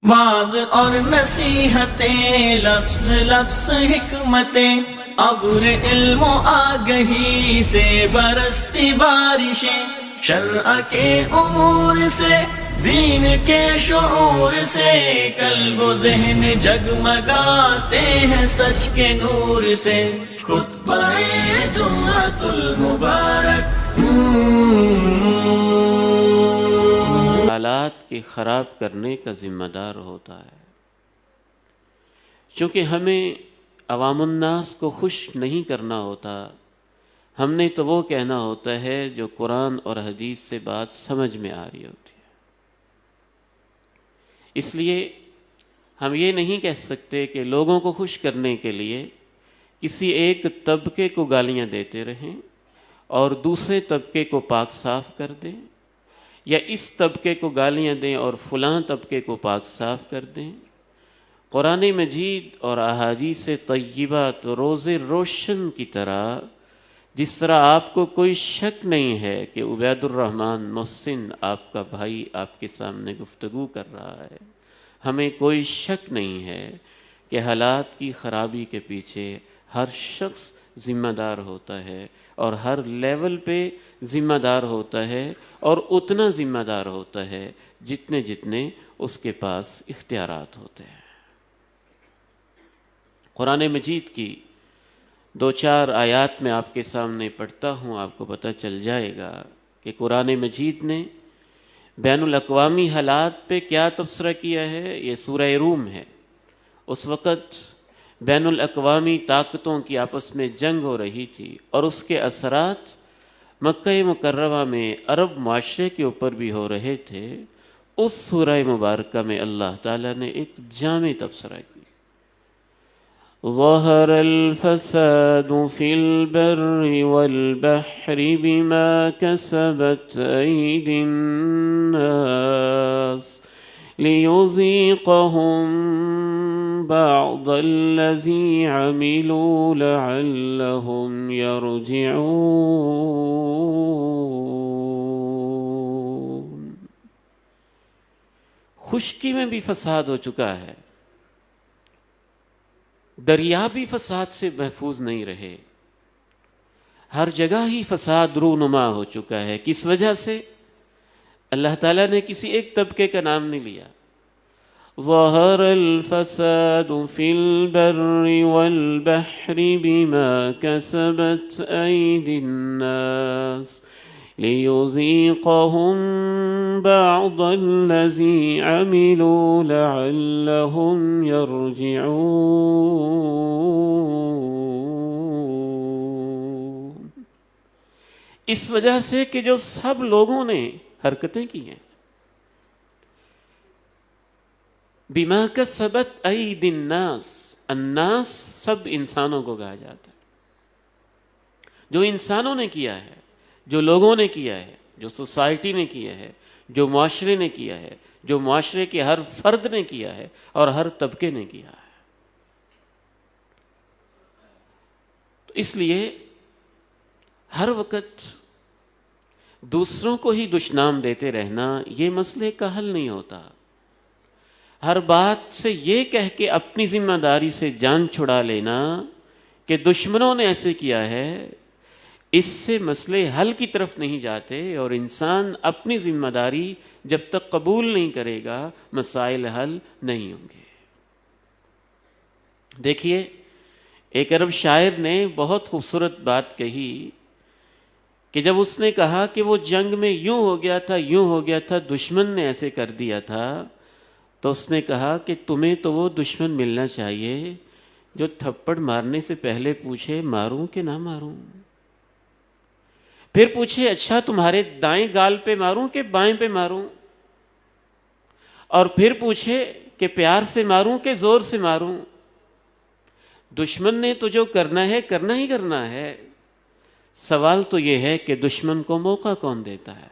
Was اور نصیحتیں، لفظ لفظ حکمتیں، ابر علم و آگہی سے برستی بارشیں، شرع کے امور سے، دین کے شعور سے، قلب و ذہن جگمگاتے ہیں سچ کے نور سے۔ خطبہ جمعۃ المبارک حالات کے خراب کرنے کا ذمہ دار ہوتا ہے، چونکہ ہمیں عوام الناس کو خوش نہیں کرنا ہوتا، ہم نے تو وہ کہنا ہوتا ہے جو قرآن اور حدیث سے بات سمجھ میں آ رہی ہوتی ہے۔ اس لیے ہم یہ نہیں کہہ سکتے کہ لوگوں کو خوش کرنے کے لیے کسی ایک طبقے کو گالیاں دیتے رہیں اور دوسرے طبقے کو پاک صاف کر دیں، یا اس طبقے کو گالیاں دیں اور فلاں طبقے کو پاک صاف کر دیں۔ قرآن مجید اور احادیث طیبہ تو روز روشن کی طرح، جس طرح آپ کو کوئی شک نہیں ہے کہ عبید الرحمن محسن آپ کا بھائی آپ کے سامنے گفتگو کر رہا ہے، ہمیں کوئی شک نہیں ہے کہ حالات کی خرابی کے پیچھے ہر شخص ذمہ دار ہوتا ہے، اور ہر لیول پہ ذمہ دار ہوتا ہے، اور اتنا ذمہ دار ہوتا ہے جتنے اس کے پاس اختیارات ہوتے ہیں۔ قرآن مجید کی 2-4 آیات میں آپ کے سامنے پڑھتا ہوں، آپ کو پتہ چل جائے گا کہ قرآن مجید نے بین الاقوامی حالات پہ کیا تبصرہ کیا ہے۔ یہ سورہ روم ہے۔ اس وقت بین الاقوامی طاقتوں کی آپس میں جنگ ہو رہی تھی، اور اس کے اثرات مکہ مکرمہ میں عرب معاشرے کے اوپر بھی ہو رہے تھے۔ اس سورہ مبارکہ میں اللہ تعالیٰ نے ایک جامع تبصرہ کیا۔ ظہر الفساد فی البر والبحر بما کسبت ایدی الناس لیذیقہم بعض الذی عملوا لعلہم یرجعون۔ خشکی میں بھی فساد ہو چکا ہے، دریا بھی فساد سے محفوظ نہیں رہے، ہر جگہ ہی فساد رونما ہو چکا ہے۔ کس وجہ سے؟ اللہ تعالیٰ نے کسی ایک طبقے کا نام نہیں لیا۔ ظہر الفساد فی البر والبحر بما کسبت ایدی الناس لیذیقہم بعض الذی عملوا لعلہم یرجعون۔ اس وجہ سے کہ جو سب لوگوں نے حرکتیں کی ہیں، بما کسبت ایدی الناس، الناس سب انسانوں کو کہا جاتا ہے۔ جو انسانوں نے کیا ہے، جو لوگوں نے کیا ہے، جو سوسائٹی نے کیا ہے، جو معاشرے نے کیا ہے، جو معاشرے کے ہر فرد نے کیا ہے اور ہر طبقے نے کیا ہے۔ تو اس لیے ہر وقت دوسروں کو ہی دشنام دیتے رہنا یہ مسئلے کا حل نہیں ہوتا۔ ہر بات سے یہ کہہ کے اپنی ذمہ داری سے جان چھڑا لینا کہ دشمنوں نے ایسے کیا ہے، اس سے مسئلے حل کی طرف نہیں جاتے، اور انسان اپنی ذمہ داری جب تک قبول نہیں کرے گا مسائل حل نہیں ہوں گے۔ دیکھیے، ایک عرب شاعر نے بہت خوبصورت بات کہی کہ جب اس نے کہا کہ وہ جنگ میں یوں ہو گیا تھا، یوں ہو گیا تھا، دشمن نے ایسے کر دیا تھا، تو اس نے کہا کہ تمہیں تو وہ دشمن ملنا چاہیے جو تھپڑ مارنے سے پہلے پوچھے ماروں کہ نہ ماروں، پھر پوچھے اچھا تمہارے دائیں گال پہ ماروں کہ بائیں پہ ماروں، اور پھر پوچھے کہ پیار سے ماروں کہ زور سے ماروں۔ دشمن نے تو جو کرنا ہے کرنا ہی کرنا ہے، سوال تو یہ ہے کہ دشمن کو موقع کون دیتا ہے،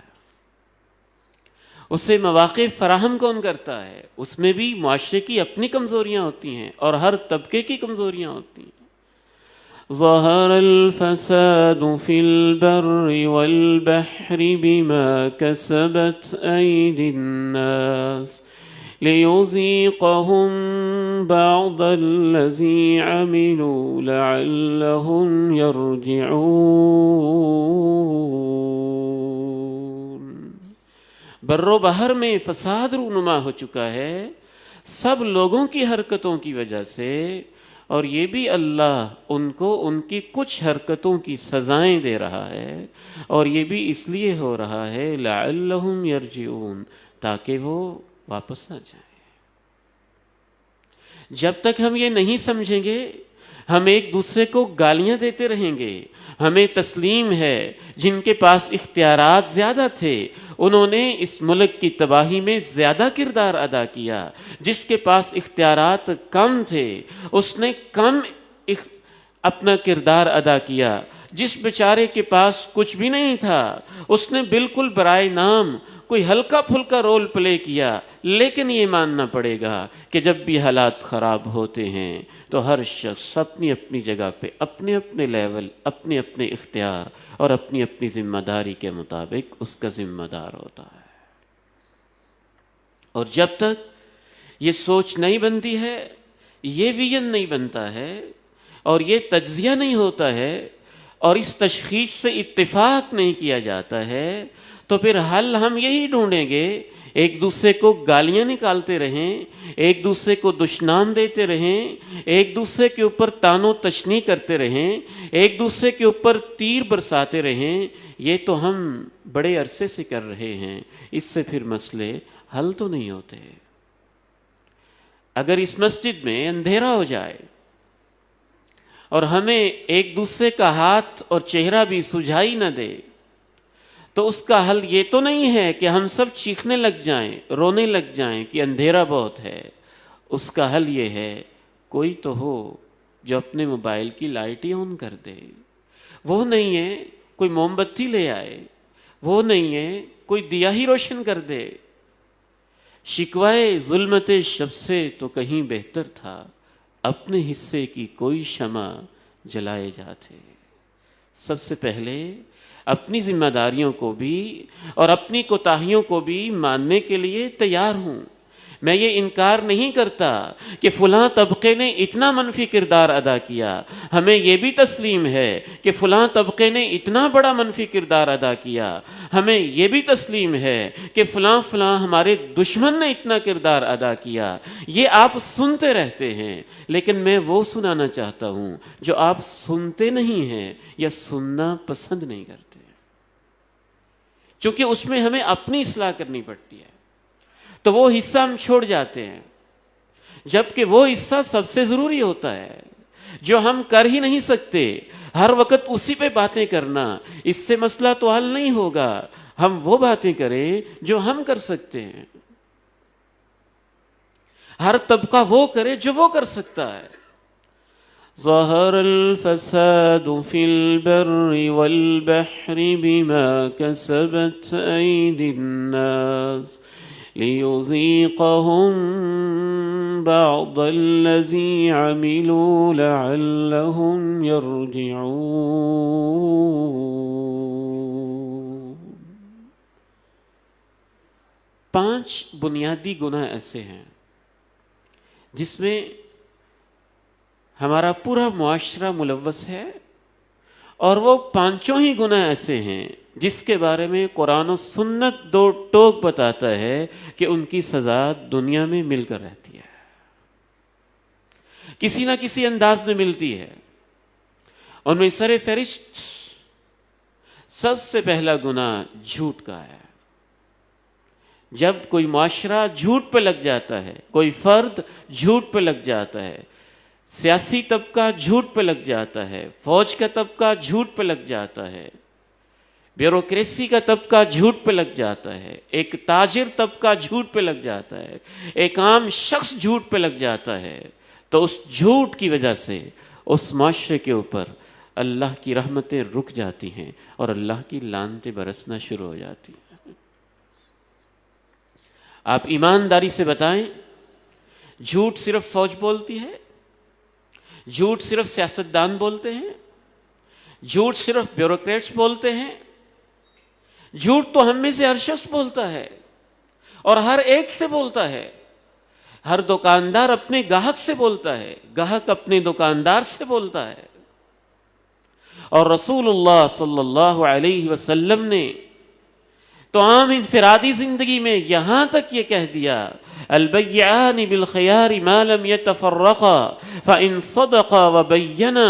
اسے مواقع فراہم کون کرتا ہے؟ اس میں بھی معاشرے کی اپنی کمزوریاں ہوتی ہیں اور ہر طبقے کی کمزوریاں ہوتی ہیں۔ ظہر الفساد فی البر والبحر بما کسبت ایدی الناس ليذيقهم بعض الذي عملوا لعلهم يرجعون۔ بر و بحر میں فساد رونما ہو چکا ہے سب لوگوں کی حرکتوں کی وجہ سے، اور یہ بھی اللہ ان کو ان کی کچھ حرکتوں کی سزائیں دے رہا ہے، اور یہ بھی اس لیے ہو رہا ہے لعلہم یرجعون، تاکہ وہ واپس آ جائیں۔ جب تک ہم یہ نہیں سمجھیں گے ہم ایک دوسرے کو گالیاں دیتے رہیں گے۔ ہمیں تسلیم ہے جن کے پاس اختیارات زیادہ تھے انہوں نے اس ملک کی تباہی میں زیادہ کردار ادا کیا، جس کے پاس اختیارات کم تھے اس نے کم اپنا کردار ادا کیا، جس بیچارے کے پاس کچھ بھی نہیں تھا اس نے بالکل برائے نام کوئی ہلکا پھلکا رول پلے کیا، لیکن یہ ماننا پڑے گا کہ جب بھی حالات خراب ہوتے ہیں تو ہر شخص اپنی اپنی جگہ پہ اپنے اپنے لیول، اپنے اپنے اختیار اور اپنی اپنی ذمہ داری کے مطابق اس کا ذمہ دار ہوتا ہے۔ اور جب تک یہ سوچ نہیں بنتی ہے، یہ ویژن نہیں بنتا ہے اور یہ تجزیہ نہیں ہوتا ہے اور اس تشخیص سے اتفاق نہیں کیا جاتا ہے، تو پھر حل ہم یہی ڈھونڈیں گے، ایک دوسرے کو گالیاں نکالتے رہیں، ایک دوسرے کو دشنام دیتے رہیں، ایک دوسرے کے اوپر تان و تشنی کرتے رہیں، ایک دوسرے کے اوپر تیر برساتے رہیں۔ یہ تو ہم بڑے عرصے سے کر رہے ہیں، اس سے پھر مسئلے حل تو نہیں ہوتے۔ اگر اس مسجد میں اندھیرا ہو جائے اور ہمیں ایک دوسرے کا ہاتھ اور چہرہ بھی سجھائی نہ دے تو اس کا حل یہ تو نہیں ہے کہ ہم سب چیخنے لگ جائیں، رونے لگ جائیں کہ اندھیرا بہت ہے۔ اس کا حل یہ ہے کوئی تو ہو جو اپنے موبائل کی لائٹ ہی آن کر دے، وہ نہیں ہے کوئی موم بتی لے آئے، وہ نہیں ہے کوئی دیا ہی روشن کر دے۔ شکوائے ظلمت شب سے تو کہیں بہتر تھا، اپنے حصے کی کوئی شمع جلائے جاتے۔ سب سے پہلے اپنی ذمہ داریوں کو بھی اور اپنی کوتاہیوں کو بھی ماننے کے لیے تیار ہوں۔ میں یہ انکار نہیں کرتا کہ فلاں طبقے نے اتنا منفی کردار ادا کیا، ہمیں یہ بھی تسلیم ہے کہ فلاں طبقے نے اتنا بڑا منفی کردار ادا کیا، ہمیں یہ بھی تسلیم ہے کہ فلاں ہمارے دشمن نے اتنا کردار ادا کیا۔ یہ آپ سنتے رہتے ہیں، لیکن میں وہ سنانا چاہتا ہوں جو آپ سنتے نہیں ہیں یا سننا پسند نہیں کرتے، چونکہ اس میں ہمیں اپنی اصلاح کرنی پڑتی ہے، تو وہ حصہ ہم چھوڑ جاتے ہیں، جبکہ وہ حصہ سب سے ضروری ہوتا ہے جو ہم کر ہی نہیں سکتے۔ ہر وقت اسی پہ باتیں کرنا، اس سے مسئلہ تو حل نہیں ہوگا۔ ہم وہ باتیں کریں جو ہم کر سکتے ہیں، ہر طبقہ وہ کرے جو وہ کر سکتا ہے۔ ظہر الفساد فی البر والبحر بما کسبت ایدی الناس لیذیقہم بعض الذی عملوا لعلہم یرجعون۔ 5 بنیادی گناہ ایسے ہیں جس میں ہمارا پورا معاشرہ ملوث ہے، اور وہ 5 ہی گناہ ایسے ہیں جس کے بارے میں قرآن و سنت 2 ٹوک بتاتا ہے کہ ان کی سزا دنیا میں مل کر رہتی ہے، کسی نہ کسی انداز میں ملتی ہے۔ ان میں سر فہرست سب سے پہلا گناہ جھوٹ کا ہے۔ جب کوئی معاشرہ جھوٹ پہ لگ جاتا ہے، کوئی فرد جھوٹ پہ لگ جاتا ہے، سیاسی طبقہ جھوٹ پہ لگ جاتا ہے، فوج کا طبقہ جھوٹ پہ لگ جاتا ہے، بیوروکریسی کا طبقہ جھوٹ پہ لگ جاتا ہے، ایک تاجر طبقہ جھوٹ پہ لگ جاتا ہے، ایک عام شخص جھوٹ پہ لگ جاتا ہے، تو اس جھوٹ کی وجہ سے اس معاشرے کے اوپر اللہ کی رحمتیں رک جاتی ہیں اور اللہ کی لعنتیں برسنا شروع ہو جاتی ہیں۔ آپ ایمانداری سے بتائیں، جھوٹ صرف فوج بولتی ہے؟ جھوٹ صرف سیاستدان بولتے ہیں؟ جھوٹ صرف بیوروکریٹس بولتے ہیں؟ جھوٹ تو ہم میں سے ہر شخص بولتا ہے اور ہر ایک سے بولتا ہے۔ ہر دکاندار اپنے گاہک سے بولتا ہے، گاہک اپنے دکاندار سے بولتا ہے. اور رسول اللہ صلی اللہ علیہ وسلم نے تو عام انفرادی زندگی میں یہاں تک یہ کہہ دیا، البیعان بالخیار ما لم یتفرقا فإن صدقا وبینا.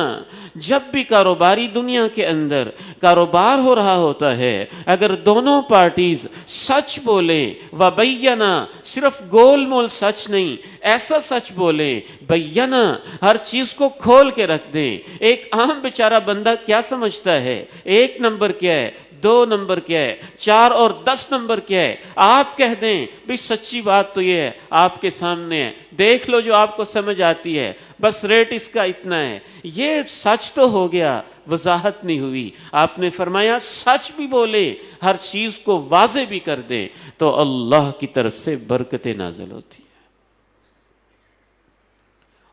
جب بھی کاروباری دنیا کے اندر کاروبار ہو رہا ہوتا ہے، اگر دونوں پارٹیز سچ بولیں، وبینا صرف گول مول سچ نہیں، ایسا سچ بولیں، بینا ہر چیز کو کھول کے رکھ دیں. ایک عام بیچارہ بندہ کیا سمجھتا ہے، 1 نمبر کیا ہے، 2 نمبر کیا ہے، 4 اور 10 نمبر کیا ہے. آپ کہہ دیں بھی سچی بات تو یہ ہے، آپ کے سامنے ہے، دیکھ لو جو آپ کو سمجھ آتی ہے، بس ریٹ اس کا اتنا ہے. یہ سچ تو ہو گیا، وضاحت نہیں ہوئی. آپ نے فرمایا سچ بھی بولے، ہر چیز کو واضح بھی کر دیں، تو اللہ کی طرف سے برکتیں نازل ہوتی ہیں.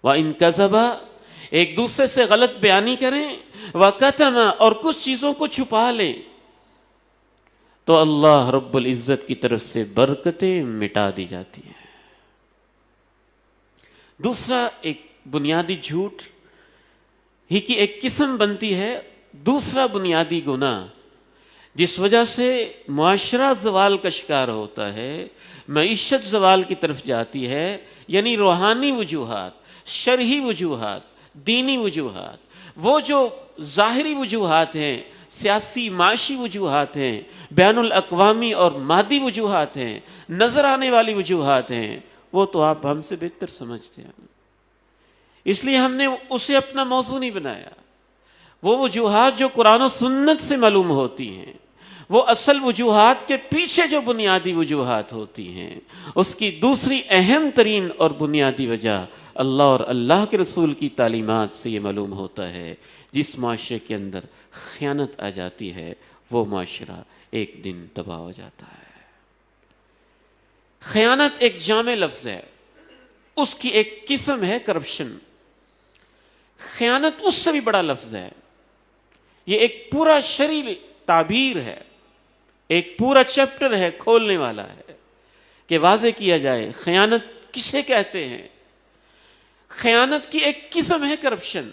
وَإِن كَذَبَا ایک دوسرے سے غلط بیانی کریں، وَكَتَمَا اور کچھ چیزوں کو چھپا لیں، تو اللہ رب العزت کی طرف سے برکتیں مٹا دی جاتی ہیں. دوسرا ایک بنیادی جھوٹ ہی کی ایک قسم بنتی ہے، دوسرا بنیادی گناہ جس وجہ سے معاشرہ زوال کا شکار ہوتا ہے، معیشت زوال کی طرف جاتی ہے، یعنی روحانی وجوہات، شرعی وجوہات، دینی وجوہات. وہ جو ظاہری وجوہات ہیں، سیاسی معاشی وجوہات ہیں، بین الاقوامی اور مادی وجوہات ہیں، نظر آنے والی وجوہات ہیں، وہ تو آپ ہم سے بہتر سمجھتے ہیں. اس لیے ہم نے اسے اپنا موضوع نہیں بنایا. وہ وجوہات جو قرآن و سنت سے معلوم ہوتی ہیں، وہ اصل وجوہات کے پیچھے جو بنیادی وجوہات ہوتی ہیں، اس کی دوسری اہم ترین اور بنیادی وجہ اللہ اور اللہ کے رسول کی تعلیمات سے یہ معلوم ہوتا ہے. جس معاشرے کے اندر خیانت آ جاتی ہے، وہ معاشرہ ایک دن تباہ ہو جاتا ہے. خیانت ایک جامع لفظ ہے، اس کی ایک قسم ہے کرپشن. خیانت اس سے بھی بڑا لفظ ہے. یہ ایک پورا شرعی تعبیر ہے، ایک پورا چیپٹر ہے، کھولنے والا ہے کہ واضح کیا جائے خیانت کسے کہتے ہیں. خیانت کی ایک قسم ہے کرپشن،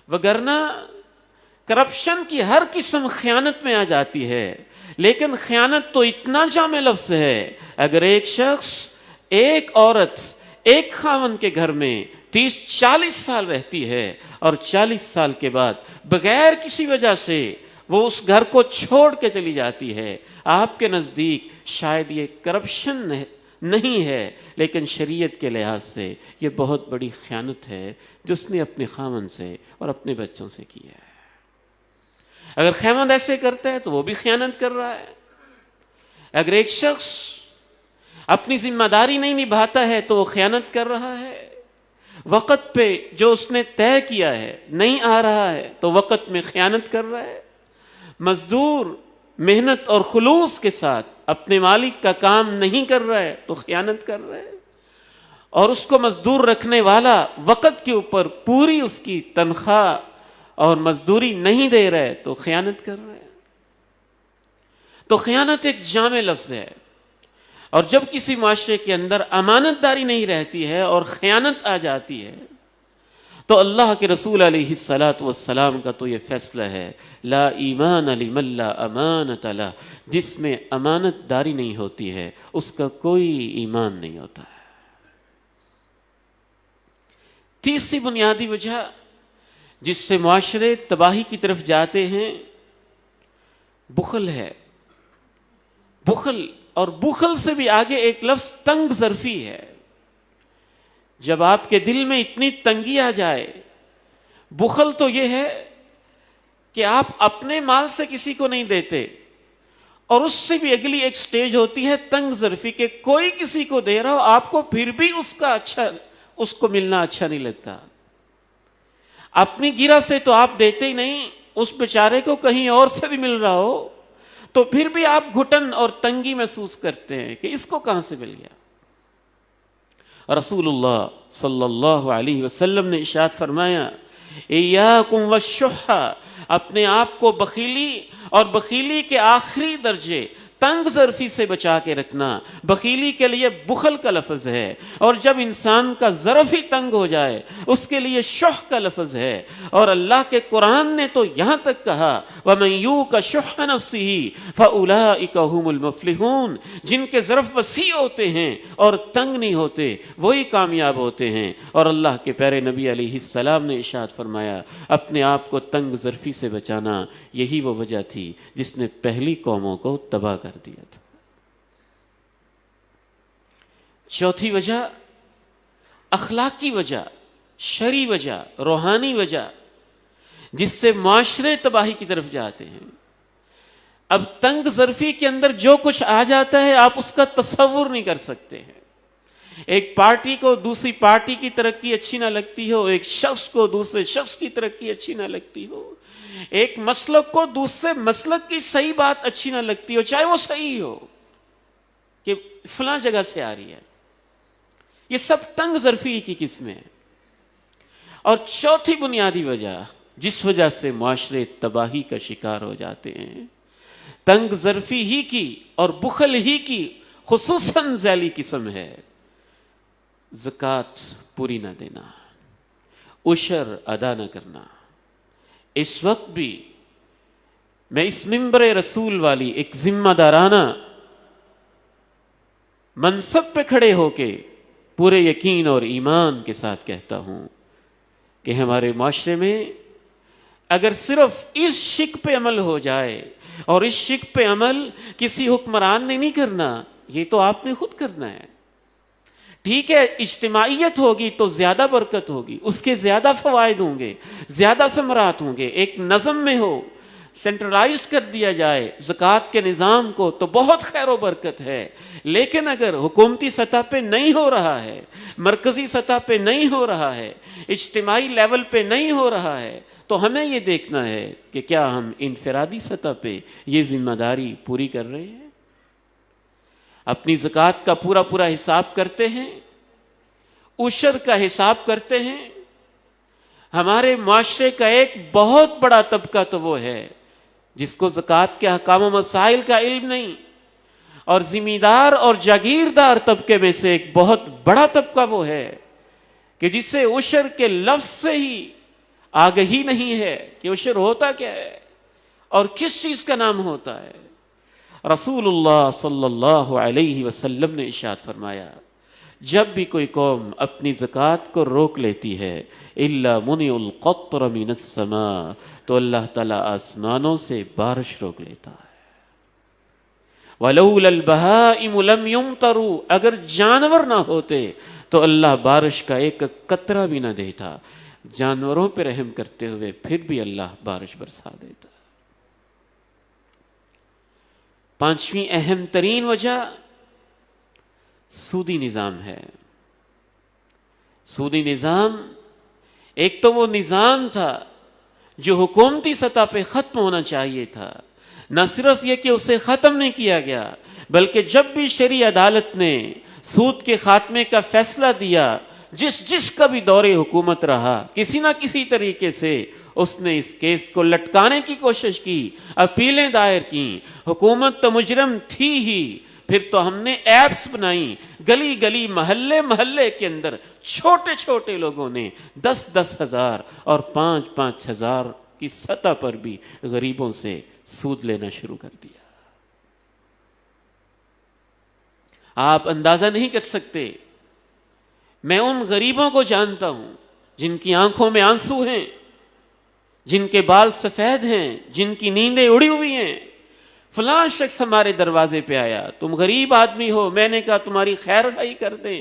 وگرنہ کرپشن کی ہر قسم خیانت میں آ جاتی ہے. لیکن خیانت تو اتنا جامع لفظ ہے، اگر ایک شخص، ایک عورت ایک خاوند کے گھر میں 30-40 سال رہتی ہے اور 40 سال کے بعد بغیر کسی وجہ سے وہ اس گھر کو چھوڑ کے چلی جاتی ہے، آپ کے نزدیک شاید یہ کرپشن نہیں ہے، لیکن شریعت کے لحاظ سے یہ بہت بڑی خیانت ہے جو اس نے اپنے خاوند سے اور اپنے بچوں سے کی ہے. اگر خاوند ایسے کرتا ہے تو وہ بھی خیانت کر رہا ہے. اگر ایک شخص اپنی ذمہ داری نہیں نبھاتا ہے تو وہ خیانت کر رہا ہے. وقت پہ جو اس نے طے کیا ہے نہیں آ رہا ہے تو وقت میں خیانت کر رہا ہے. مزدور محنت اور خلوص کے ساتھ اپنے مالک کا کام نہیں کر رہا ہے تو خیانت کر رہا ہے. اور اس کو مزدور رکھنے والا وقت کے اوپر پوری اس کی تنخواہ اور مزدوری نہیں دے رہا ہے تو خیانت کر رہا ہے. تو خیانت ایک جامع لفظ ہے. اور جب کسی معاشرے کے اندر امانت داری نہیں رہتی ہے اور خیانت آ جاتی ہے تو اللہ کے رسول علیہ الصلاۃ والسلام کا تو یہ فیصلہ ہے، لا ایمان لمن لا امانت لہ. جس میں امانت داری نہیں ہوتی ہے اس کا کوئی ایمان نہیں ہوتا ہے. تیسری بنیادی وجہ جس سے معاشرے تباہی کی طرف جاتے ہیں، بخل ہے. بخل، اور بخل سے بھی آگے ایک لفظ تنگ ظرفی ہے. جب آپ کے دل میں اتنی تنگی آ جائے، بخل تو یہ ہے کہ آپ اپنے مال سے کسی کو نہیں دیتے، اور اس سے بھی اگلی ایک سٹیج ہوتی ہے تنگ ظرفی کہ کوئی کسی کو دے رہا ہو، آپ کو پھر بھی اس کو ملنا اچھا نہیں لگتا. اپنی گرہ سے تو آپ دیتے ہی نہیں، اس بیچارے کو کہیں اور سے بھی مل رہا ہو تو پھر بھی آپ گھٹن اور تنگی محسوس کرتے ہیں کہ اس کو کہاں سے مل گیا. رسول اللہ صلی اللہ علیہ وسلم نے ارشاد فرمایا، ایاکم والشح، اپنے آپ کو بخیلی اور بخیلی کے آخری درجے تنگ ظرفی سے بچا کے رکھنا. بخیلی کے لیے بخل کا لفظ ہے، اور جب انسان کا ظرف ہی تنگ ہو جائے اس کے لیے شح کا لفظ ہے. اور اللہ کے قرآن نے تو یہاں تک کہا وَمَن يُوقَ شُحَّ نَفْسِهِ فَأُولَٰئِكَ هُمُ الْمُفْلِحُونَ. جن کے ظرف وسیع ہوتے ہیں اور تنگ نہیں ہوتے وہی کامیاب ہوتے ہیں. اور اللہ کے پیارے نبی علیہ السلام نے ارشاد فرمایا اپنے آپ کو تنگ ظرفی سے بچانا یہی وہ وجہ تھی جس نے پہلی قوموں کو تباہ کر دیا تھا. چوتھی وجہ اخلاقی وجہ، شرعی وجہ، روحانی وجہ جس سے معاشرے تباہی کی طرف جاتے ہیں. اب تنگ ظرفی کے اندر جو کچھ آ جاتا ہے آپ اس کا تصور نہیں کر سکتے ہیں. ایک پارٹی کو دوسری پارٹی کی ترقی اچھی نہ لگتی ہو، ایک شخص کو دوسرے شخص کی ترقی اچھی نہ لگتی ہو، ایک مسلک کو دوسرے مسلک کی صحیح بات اچھی نہ لگتی ہو، چاہے وہ صحیح ہو کہ فلاں جگہ سے آ رہی ہے. یہ سب تنگ ظرفی کی قسمیں ہیں. اور چوتھی بنیادی وجہ جس وجہ سے معاشرے تباہی کا شکار ہو جاتے ہیں، تنگ ظرفی ہی کی اور بخل ہی کی خصوصاً ذیلی قسم ہے. زکوٰۃ پوری نہ دینا، عشر ادا نہ کرنا. اس وقت بھی میں اس منبر رسول والی ایک ذمہ دارانہ منصب پہ کھڑے ہو کے پورے یقین اور ایمان کے ساتھ کہتا ہوں کہ ہمارے معاشرے میں اگر صرف اس شک پہ عمل ہو جائے، اور اس شک پہ عمل کسی حکمران نے نہیں کرنا، یہ تو آپ نے خود کرنا ہے. ٹھیک ہے اجتماعیت ہوگی تو زیادہ برکت ہوگی، اس کے زیادہ فوائد ہوں گے، زیادہ ثمرات ہوں گے. ایک نظم میں ہو، سینٹرلائزڈ کر دیا جائے زکوٰۃ کے نظام کو تو بہت خیر و برکت ہے. لیکن اگر حکومتی سطح پہ نہیں ہو رہا ہے، مرکزی سطح پہ نہیں ہو رہا ہے، اجتماعی لیول پہ نہیں ہو رہا ہے، تو ہمیں یہ دیکھنا ہے کہ کیا ہم انفرادی سطح پہ یہ ذمہ داری پوری کر رہے ہیں. اپنی زکوٰۃ کا پورا حساب کرتے ہیں، عشر کا حساب کرتے ہیں. ہمارے معاشرے کا ایک بہت بڑا طبقہ تو وہ ہے جس کو زکوٰۃ کے احکام و مسائل کا علم نہیں، اور ذمہ دار اور جاگیردار طبقے میں سے ایک بہت بڑا طبقہ وہ ہے کہ جسے عشر کے لفظ سے ہی آگہی نہیں ہے کہ عشر ہوتا کیا ہے اور کس چیز کا نام ہوتا ہے. رسول اللہ صلی اللہ علیہ وسلم نے ارشاد فرمایا جب بھی کوئی قوم اپنی زکوٰۃ کو روک لیتی ہے الا منع القطر من السماء، تو اللہ تعالیٰ آسمانوں سے بارش روک لیتا ہے. وَلَوْلَا الْبَهَائِمُ لَمْ يُمْطَرُوا، اگر جانور نہ ہوتے تو اللہ بارش کا ایک قطرہ بھی نہ دیتا. جانوروں پہ رحم کرتے ہوئے پھر بھی اللہ بارش برسا دیتا. پانچویں اہم ترین وجہ سودی نظام ہے. سودی نظام ایک تو وہ نظام تھا جو حکومتی سطح پہ ختم ہونا چاہیے تھا. نہ صرف یہ کہ اسے ختم نہیں کیا گیا، بلکہ جب بھی شرعی عدالت نے سود کے خاتمے کا فیصلہ دیا، جس کا بھی دور حکومت رہا، کسی نہ کسی طریقے سے اس نے اس کیس کو لٹکانے کی کوشش کی، اپیلیں دائر کی. حکومت تو مجرم تھی ہی، پھر تو ہم نے ایپس بنائی، گلی گلی محلے کے اندر چھوٹے لوگوں نے 10,000 ہزار اور 5,000 ہزار کی سطح پر بھی غریبوں سے سود لینا شروع کر دیا. آپ اندازہ نہیں کر سکتے، میں ان غریبوں کو جانتا ہوں جن کی آنکھوں میں آنسو ہیں، جن کے بال سفید ہیں، جن کی نیندیں اڑی ہوئی ہیں. فلاں شخص ہمارے دروازے پہ آیا، تم غریب آدمی ہو، میں نے کہا تمہاری خیر خواہی کر دیں،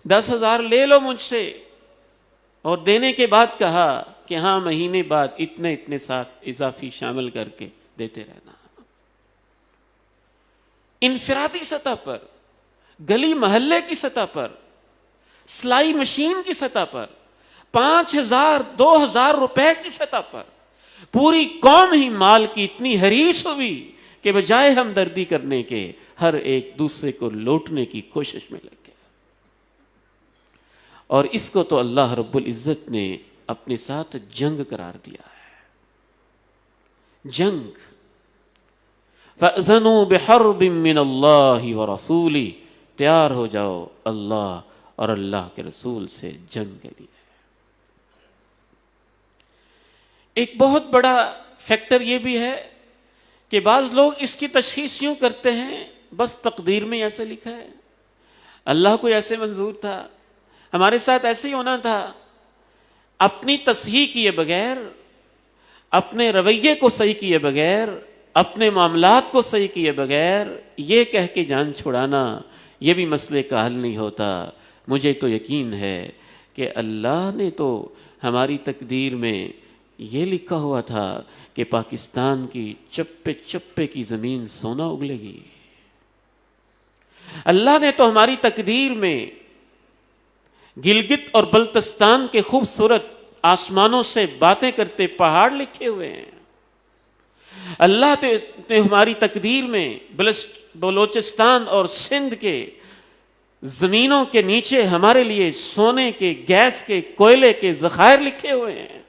10,000 لے لو مجھ سے. اور دینے کے بعد کہا کہ ہاں مہینے بعد اتنے ساتھ اضافی شامل کر کے دیتے رہنا. انفرادی سطح پر، گلی محلے کی سطح پر، سلائی مشین کی سطح پر، 5,000 2,000 روپے کی سطح پر پوری قوم ہی مال کی اتنی حریص ہوئی کہ بجائے ہمدردی کرنے کے ہر ایک دوسرے کو لوٹنے کی کوشش میں لگ گیا. اور اس کو تو اللہ رب العزت نے اپنے ساتھ جنگ قرار دیا ہے. جنگ. فَأْذَنُوا بِحَرْبٍ مِّنَ اللَّهِ وَرَسُولِهِ، تیار ہو جاؤ اللہ اور اللہ کے رسول سے جنگ کے لیے۔ ایک بہت بڑا فیکٹر یہ بھی ہے کہ بعض لوگ اس کی تشخیص یوں کرتے ہیں بس تقدیر میں ایسے لکھا ہے، اللہ کو ایسے منظور تھا، ہمارے ساتھ ایسے ہی ہونا تھا۔ اپنی تصحیح کیے بغیر، اپنے رویے کو صحیح کیے بغیر، اپنے معاملات کو صحیح کیے بغیر یہ کہہ کے جان چھڑانا یہ بھی مسئلے کا حل نہیں ہوتا۔ مجھے تو یقین ہے کہ اللہ نے تو ہماری تقدیر میں یہ لکھا ہوا تھا کہ پاکستان کی چپے چپے کی زمین سونا اگلے گی۔ اللہ نے تو ہماری تقدیر میں گلگت اور بلتستان کے خوبصورت آسمانوں سے باتیں کرتے پہاڑ لکھے ہوئے ہیں۔ اللہ نے ہماری تقدیر میں بلوچستان اور سندھ کے زمینوں کے نیچے ہمارے لیے سونے کے، گیس کے، کوئلے کے ذخائر لکھے ہوئے ہیں۔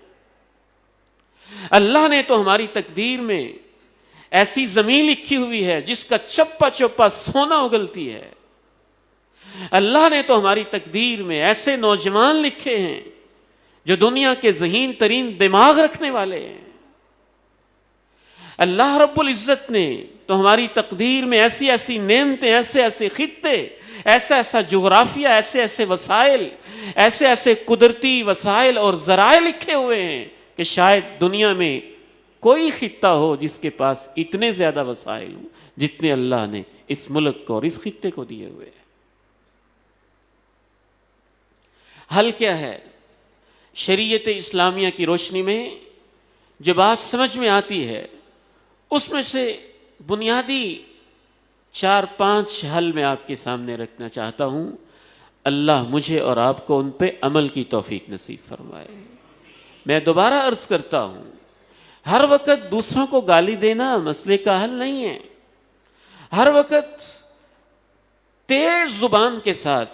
اللہ نے تو ہماری تقدیر میں ایسی زمین لکھی ہوئی ہے جس کا چپا چپا سونا اگلتی ہے۔ اللہ نے تو ہماری تقدیر میں ایسے نوجوان لکھے ہیں جو دنیا کے ذہین ترین دماغ رکھنے والے ہیں۔ اللہ رب العزت نے تو ہماری تقدیر میں ایسی ایسی نعمتیں، ایسے ایسے خطے، ایسا ایسا جغرافیہ، ایسے ایسے وسائل، ایسے ایسے قدرتی وسائل اور ذرائع لکھے ہوئے ہیں کہ شاید دنیا میں کوئی خطہ ہو جس کے پاس اتنے زیادہ وسائل ہوں جتنے اللہ نے اس ملک کو اور اس خطے کو دیے ہوئے ہیں۔ حل کیا ہے؟ شریعت اسلامیہ کی روشنی میں جو بات سمجھ میں آتی ہے اس میں سے بنیادی 4-5 حل میں آپ کے سامنے رکھنا چاہتا ہوں۔ اللہ مجھے اور آپ کو ان پہ عمل کی توفیق نصیب فرمائے۔ میں دوبارہ عرض کرتا ہوں، ہر وقت دوسروں کو گالی دینا مسئلے کا حل نہیں ہے۔ ہر وقت تیز زبان کے ساتھ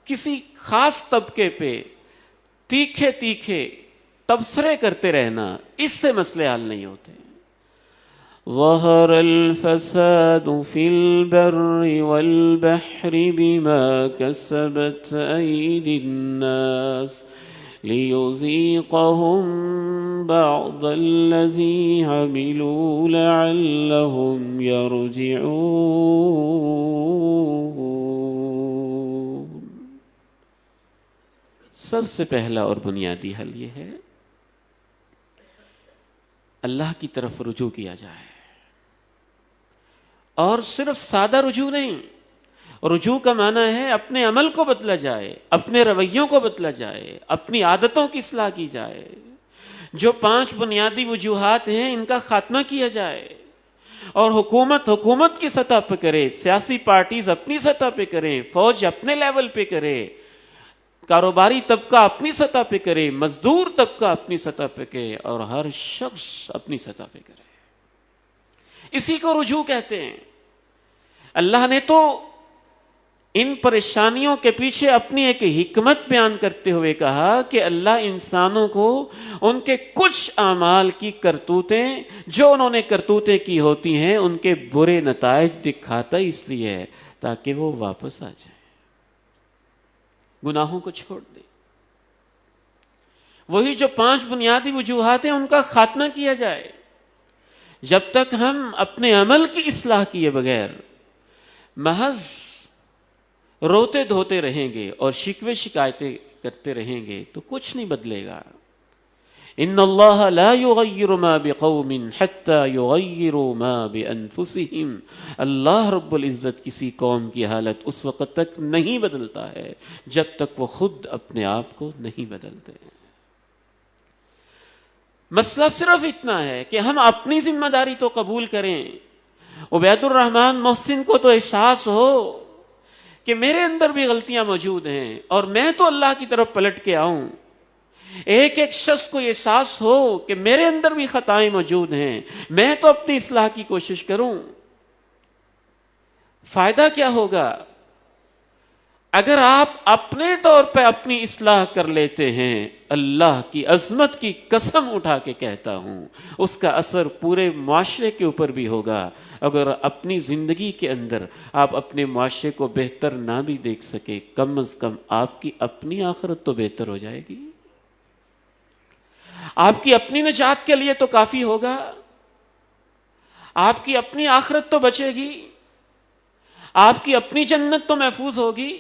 کسی خاص طبقے پہ تیکھے تیکھے تبصرے کرتے رہنا، اس سے مسئلے حل نہیں ہوتے۔ ظہر الفساد فی البر والبحر بما کسبت ایدی الناس لیذیقہم بعض الذی عملوا لعلہم یرجعون۔ سب سے پہلا اور بنیادی حل یہ ہے اللہ کی طرف رجوع کیا جائے، اور صرف سادہ رجوع نہیں، رجوع کا معنی ہے اپنے عمل کو بدلا جائے، اپنے رویوں کو بدلا جائے، اپنی عادتوں کی اصلاح کی جائے۔ جو 5 بنیادی وجوہات ہیں ان کا خاتمہ کیا جائے، اور حکومت کی سطح پہ کرے، سیاسی پارٹیز اپنی سطح پہ کریں، فوج اپنے لیول پہ کرے، کاروباری طبقہ اپنی سطح پہ کرے، مزدور طبقہ اپنی سطح پہ کرے، اور ہر شخص اپنی سطح پہ کرے۔ اسی کو رجوع کہتے ہیں۔ اللہ نے تو ان پریشانیوں کے پیچھے اپنی ایک حکمت بیان کرتے ہوئے کہا کہ اللہ انسانوں کو ان کے کچھ اعمال کی کرتوتیں جو انہوں نے کرتوتیں کی ہوتی ہیں ان کے برے نتائج دکھاتا اس لیے ہے تاکہ وہ واپس آ جائیں، گناہوں کو چھوڑ دیں۔ وہی جو 5 بنیادی وجوہات ہیں ان کا خاتمہ کیا جائے۔ جب تک ہم اپنے عمل کی اصلاح کیے بغیر محض روتے دھوتے رہیں گے اور شکوے شکایتیں کرتے رہیں گے تو کچھ نہیں بدلے گا۔ ان اللہ لا یغیر ما بقوم حتی یغیروا ما بانفسہم، اللہ رب العزت کسی قوم کی حالت اس وقت تک نہیں بدلتا ہے جب تک وہ خود اپنے آپ کو نہیں بدلتے۔ مسئلہ صرف اتنا ہے کہ ہم اپنی ذمہ داری تو قبول کریں۔ عبید الرحمن محسن کو تو احساس ہو کہ میرے اندر بھی غلطیاں موجود ہیں اور میں تو اللہ کی طرف پلٹ کے آؤں۔ ایک ایک شخص کو احساس ہو کہ میرے اندر بھی خطائیں موجود ہیں، میں تو اپنی اصلاح کی کوشش کروں۔ فائدہ کیا ہوگا؟ اگر آپ اپنے طور پہ اپنی اصلاح کر لیتے ہیں، اللہ کی عظمت کی قسم اٹھا کے کہتا ہوں اس کا اثر پورے معاشرے کے اوپر بھی ہوگا۔ اگر اپنی زندگی کے اندر آپ اپنے معاشرے کو بہتر نہ بھی دیکھ سکے، کم از کم آپ کی اپنی آخرت تو بہتر ہو جائے گی، آپ کی اپنی نجات کے لیے تو کافی ہوگا، آپ کی اپنی آخرت تو بچے گی، آپ کی اپنی جنت تو محفوظ ہوگی۔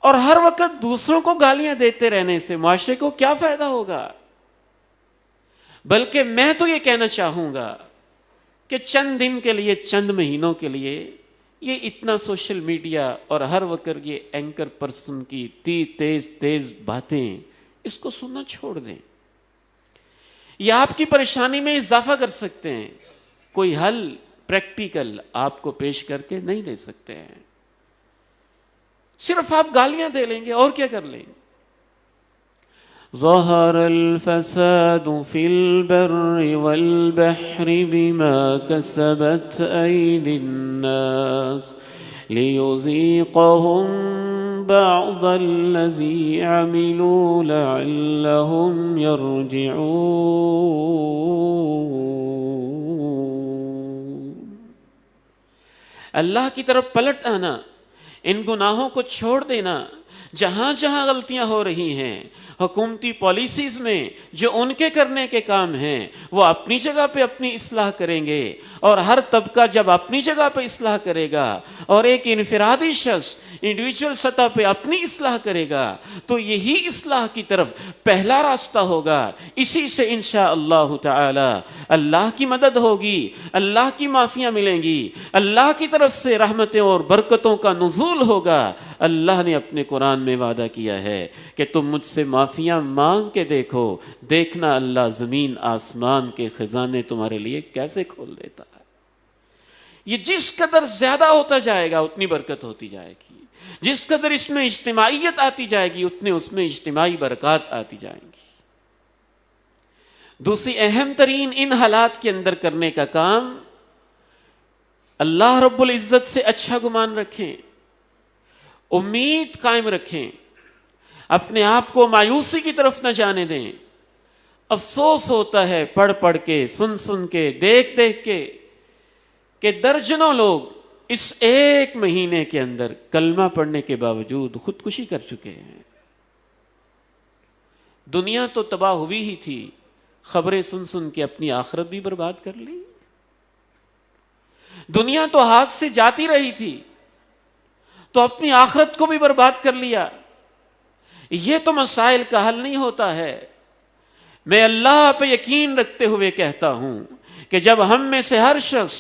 اور ہر وقت دوسروں کو گالیاں دیتے رہنے سے معاشرے کو کیا فائدہ ہوگا؟ بلکہ میں تو یہ کہنا چاہوں گا کہ چند دن کے لیے، چند مہینوں کے لیے یہ اتنا سوشل میڈیا اور ہر وقت یہ اینکر پرسن کی تیز باتیں، اس کو سننا چھوڑ دیں۔ یہ آپ کی پریشانی میں اضافہ کر سکتے ہیں، کوئی حل پریکٹیکل آپ کو پیش کر کے نہیں دے سکتے ہیں، صرف آپ گالیاں دے لیں گے اور کیا کر لیں گے؟ ظہر الفساد فی البر والبحر بما کسبت ایدی الناس لیذیقہم بعض الذی عملوا لعلہم یرجعون۔ اللہ کی طرف پلٹ آنا، ان گناہوں کو چھوڑ دینا، جہاں جہاں غلطیاں ہو رہی ہیں حکومتی پالیسیز میں، جو ان کے کرنے کے کام ہیں وہ اپنی جگہ پہ اپنی اصلاح کریں گے، اور ہر طبقہ جب اپنی جگہ پہ اصلاح کرے گا اور ایک انفرادی شخص انڈیویجول سطح پہ اپنی اصلاح کرے گا تو یہی اصلاح کی طرف پہلا راستہ ہوگا۔ اسی سے انشاءاللہ تعالی اللہ کی مدد ہوگی، اللہ کی معافیاں ملیں گی، اللہ کی طرف سے رحمتیں اور برکتوں کا نزول ہوگا۔ اللہ نے اپنے قرآن میں وعدہ کیا ہے کہ تم مجھ سے معافیاں مانگ کے دیکھو، دیکھنا اللہ زمین آسمان کے خزانے تمہارے لیے کیسے کھول دیتا ہے۔ یہ جس قدر زیادہ ہوتا جائے گا اتنی برکت ہوتی جائے گی، جس قدر اس میں اجتماعیت آتی جائے گی اتنے اس میں اجتماعی برکات آتی جائیں گی۔ دوسری اہم ترین ان حالات کے اندر کرنے کا کام، اللہ رب العزت سے اچھا گمان رکھیں، امید قائم رکھیں، اپنے آپ کو مایوسی کی طرف نہ جانے دیں۔ افسوس ہوتا ہے پڑھ پڑھ کے، سن کے، دیکھ کے کہ درجنوں لوگ اس ایک مہینے کے اندر کلمہ پڑھنے کے باوجود خودکشی کر چکے ہیں۔ دنیا تو تباہ ہوئی ہی تھی، خبریں سن کے اپنی آخرت بھی برباد کر لی۔ دنیا تو ہاتھ سے جاتی رہی تھی تو اپنی آخرت کو بھی برباد کر لیا۔ یہ تو مسائل کا حل نہیں ہوتا ہے۔ میں اللہ پہ یقین رکھتے ہوئے کہتا ہوں کہ جب ہم میں سے ہر شخص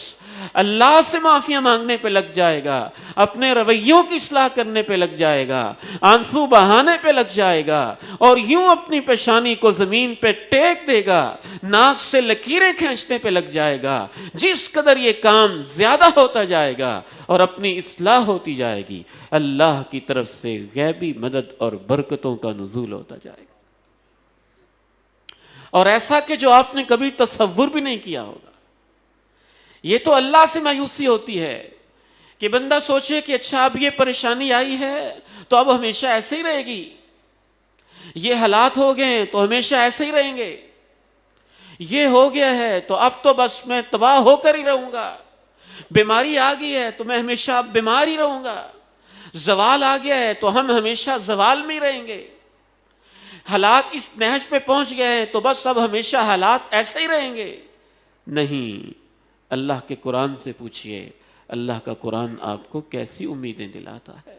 اللہ سے معافیاں مانگنے پہ لگ جائے گا، اپنے رویوں کی اصلاح کرنے پہ لگ جائے گا، آنسو بہانے پہ لگ جائے گا، اور یوں اپنی پیشانی کو زمین پہ ٹیک دے گا، ناک سے لکیریں کھینچنے پہ لگ جائے گا، جس قدر یہ کام زیادہ ہوتا جائے گا اور اپنی اصلاح ہوتی جائے گی، اللہ کی طرف سے غیبی مدد اور برکتوں کا نزول ہوتا جائے گا، اور ایسا کہ جو آپ نے کبھی تصور بھی نہیں کیا ہوگا۔ یہ تو اللہ سے مایوسی ہوتی ہے کہ بندہ سوچے کہ اچھا اب یہ پریشانی آئی ہے تو اب ہمیشہ ایسے ہی رہے گی، یہ حالات ہو گئے ہیں تو ہمیشہ ایسے ہی رہیں گے، یہ ہو گیا ہے تو اب تو بس میں تباہ ہو کر ہی رہوں گا، بیماری آ گئی ہے تو میں ہمیشہ اب بیمار ہی رہوں گا، زوال آ گیا ہے تو ہم ہمیشہ زوال میں ہی رہیں گے، حالات اس نہج پہ پہنچ گئے ہیں تو بس اب ہمیشہ حالات ایسے ہی رہیں گے۔ نہیں، اللہ کے قرآن سے پوچھئے، اللہ کا قرآن آپ کو کیسی امیدیں دلاتا ہے۔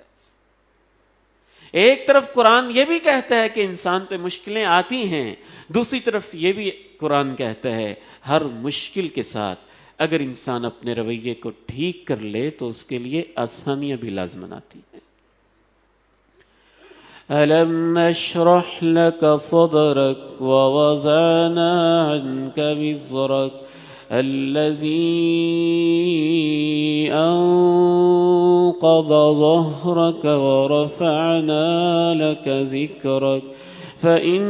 ایک طرف قرآن یہ بھی کہتا ہے کہ انسان پہ مشکلیں آتی ہیں، دوسری طرف یہ بھی قرآن کہتا ہے ہر مشکل کے ساتھ اگر انسان اپنے رویے کو ٹھیک کر لے تو اس کے لیے آسانیاں بھی لازماً آتی ہیں۔ أَلَمْ نَشْرَحْ لَكَ صَدْرَكَ وَوَضَعْنَا عَنْكَ وِزْرَكَ الذي أنقض ظهرك ورفعنا لك ذكرك فإن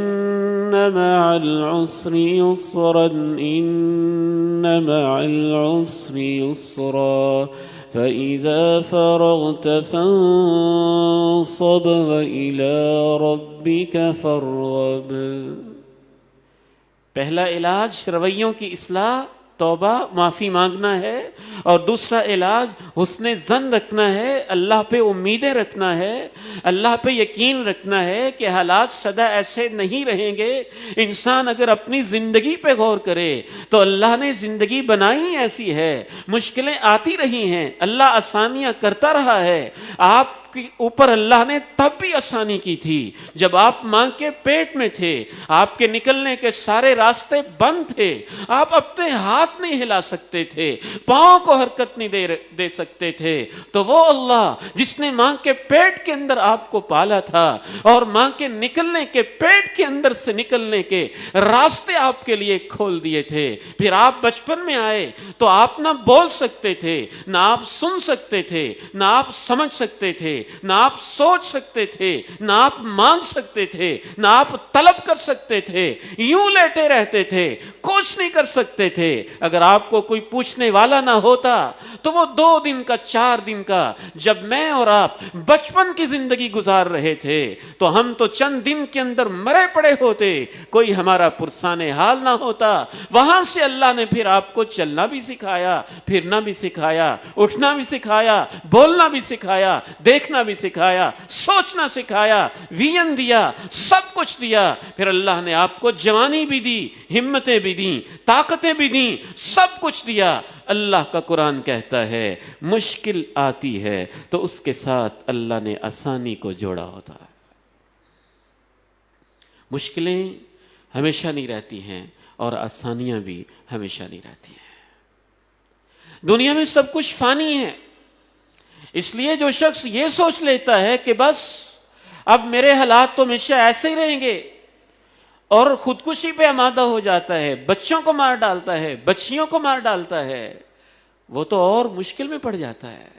مع العسر يسرا إن مع العسر يسرا فإذا فرغت فانصب وإلى ربك فارغب۔ پہلا علاج رویوں کی اصلاح، توبہ، معافی مانگنا ہے، اور دوسرا علاج حسن ظن رکھنا ہے، اللہ پہ امیدیں رکھنا ہے، اللہ پہ یقین رکھنا ہے کہ حالات سدا ایسے نہیں رہیں گے۔ انسان اگر اپنی زندگی پہ غور کرے تو اللہ نے زندگی بنائی ایسی ہے، مشکلیں آتی رہی ہیں، اللہ آسانیاں کرتا رہا ہے۔ آپ کے اوپر اللہ نے تب بھی آسانی کی تھی جب آپ ماں کے پیٹ میں تھے، آپ کے نکلنے کے سارے راستے بند تھے، آپ اپنے ہاتھ نہیں ہلا سکتے تھے، پاؤں کو حرکت نہیں دے سکتے تھے، تو وہ اللہ جس نے ماں کے پیٹ کے اندر آپ کو پالا تھا اور ماں کے نکلنے کے پیٹ کے اندر سے نکلنے کے راستے آپ کے لیے کھول دیے تھے۔ پھر آپ بچپن میں آئے تو آپ نہ بول سکتے تھے، نہ آپ سن سکتے تھے، نہ آپ سمجھ سکتے تھے، نہ آپ سوچ سکتے تھے، نہ آپ مانگ سکتے تھے، نہ آپ طلب کر سکتے تھے، یوں لیٹے رہتے تھے، کچھ نہیں کر سکتے تھے۔ اگر آپ کو کوئی پوچھنے والا نہ ہوتا تو وہ 2 دن کا 4 دن کا جب میں اور آپ بچپن کی زندگی گزار رہے تھے تو ہم تو چند دن کے اندر مرے پڑے ہوتے، کوئی ہمارا پرسان حال نہ ہوتا۔ وہاں سے اللہ نے پھر آپ کو چلنا بھی سکھایا، پھرنا بھی سکھایا، اٹھنا بھی سکھایا، بولنا بھی سکھایا، دیکھنا بھی سکھایا، سوچنا سکھایا، ویژن دیا، سب کچھ دیا۔ پھر اللہ نے آپ کو جوانی بھی دی، ہمتیں بھی دیں، طاقتیں بھی دیں، سب کچھ دیا۔ اللہ کا قرآن کہتا ہے مشکل آتی ہے تو اس کے ساتھ اللہ نے آسانی کو جوڑا ہوتا ہے۔ مشکلیں ہمیشہ نہیں رہتی ہیں اور آسانیاں بھی ہمیشہ نہیں رہتی ہیں۔ دنیا میں سب کچھ فانی ہے، اس لیے جو شخص یہ سوچ لیتا ہے کہ بس اب میرے حالات تو ہمیشہ ایسے ہی رہیں گے اور خودکشی پہ آمادہ ہو جاتا ہے، بچوں کو مار ڈالتا ہے، بچیوں کو مار ڈالتا ہے، وہ تو اور مشکل میں پڑ جاتا ہے،